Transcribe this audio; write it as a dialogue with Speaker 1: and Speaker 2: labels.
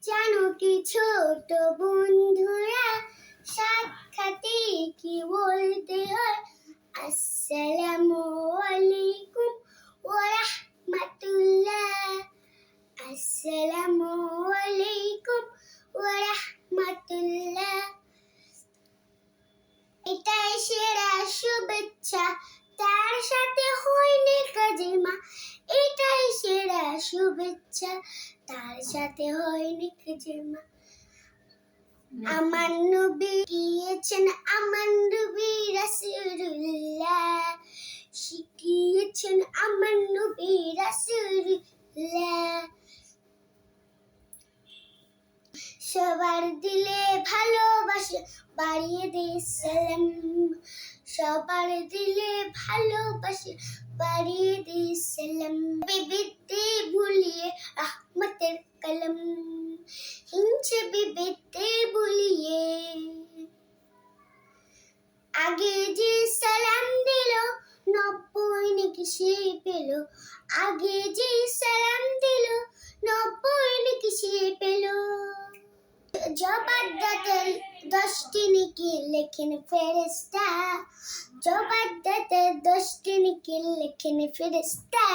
Speaker 1: জানো কি ছোট বন্ধুরা, সাক্ষাতে কি বলতে হয়? আসসালামু আলাইকুম ওয়া রাহমাতুল্লাহ। আসসালামু আলাইকুম ওয়া রাহমাতুল্লাহ। এটাই সেরা শুভেচ্ছা, তার সাথে হয়নি কাজিমা। এটাই সেরা শুভেচ্ছা, তার সাথে হয়নি কাজিমা। আমার নবী গিয়েছেন, আমার নবী রাসূলুল্লাহ শিখিয়েছেন, আমার নবী রাসূলুল্লাহ। সবার দিলে ভালোবাসা বাড়িয়ে দে সালাম, সবার দিলে ভালোবাসা বাড়িয়ে দে সালাম। বিবিতে ভুলিয়ে রহমতের কলম, হিংসে বিবিতে ভুলিয়ে। আগে যে সালাম দিল 90 নাকি সে পেল, আগে যে সালাম দিল 90 নাকি সে পেল। জবাবদাতা 10টি নেকি লেখেন ফেরেশতা, জবাবদাতা 10টি নেকি লেখেন ফেরেশতা।